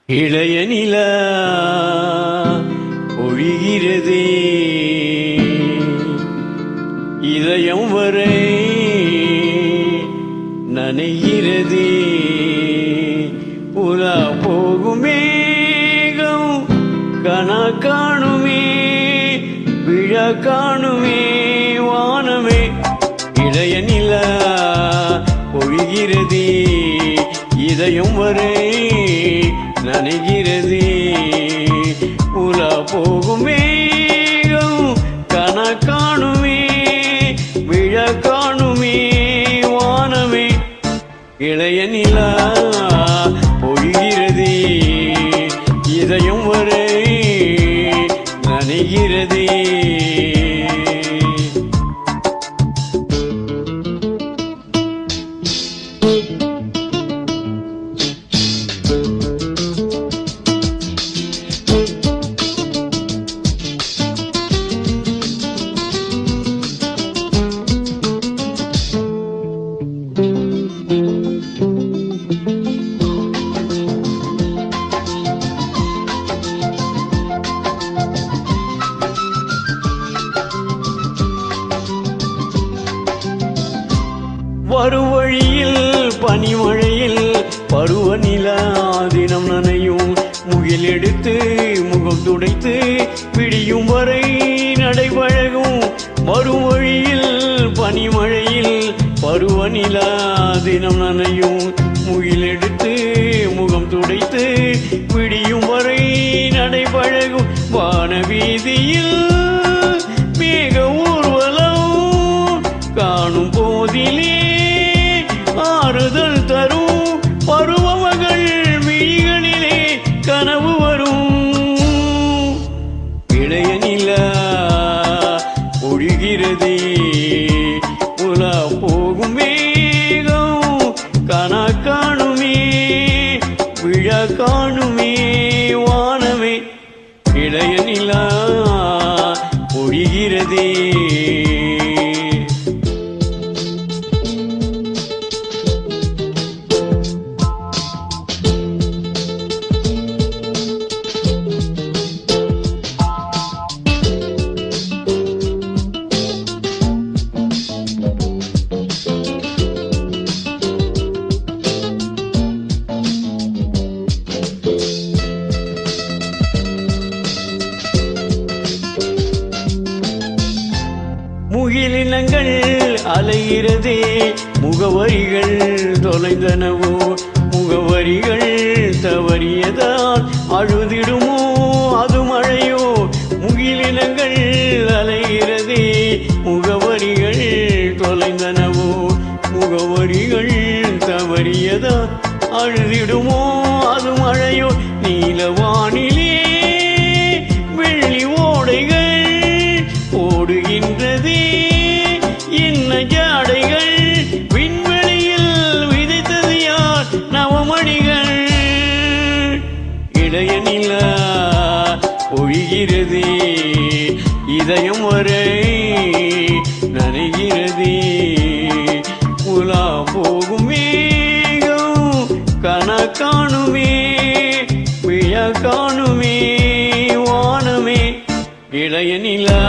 இளைய நிலா ஒழிகிறதே இதயம் வரை நனைகிறதே உலா போகுமேகம் கனா காணுமே விழா காணுமே வானமே இளைய நிலா ஒழிகிறதே இதயம் வரை நனைகிறதே உலா போகுமேகம் கனா காணுமே விழா காணுமே வானமே இளைய நிலா பொழிகிறதே இதயம் வரை நனைகிறதே வரும் வழியில் பனிமழையில் பருவநிலா தினம் நனையும் முகில் எடுத்து முகம் துடைத்து விடியும் வரை நடைபழகும் வரும் வழியில் பனிமழையில் பருவநிலா தினம் நனையும் முகில் எடுத்து முகம் துடைத்து விடியும் வரை நடைபழகும் வானவீதியில் மேக ஊர்வலம் காணும் போதிலே ஆறுதல் தரும் பருவமகள் விழிகளிலே கனவு வரும் இளைய நிலா ஒழிகிறதே உலா போகும் வேகம் கனா காணுமே விழா காணுமே வானமே இளைய நிலா ஒழிகிறதே முகிலினங்கள் அலைகிறதே முகவரிகள் தொலைந்தனவோ முகவரிகள் தவறியதால் அழுதிடுமோ அது மழையோ முகிலினங்கள் அலைகிறதே முகவரிகள் தொலைந்தனவோ முகவரிகள் தவறியதால் அழுதிடுமோ அது மழையோ நீலவானிலே வெள்ளி ஓடைகள் ஓடுகின்றதே என்ன ஜாடைகள் விண்வெளியில் விதைத்தது யார் நவமணிகள் இளைய நிலா ஒழிகிறதே இதயம் வரை நனைகிறதே உலா போகும் மேகம் கனா காணுமே விழா காணுமே வானமே இளைய நிலா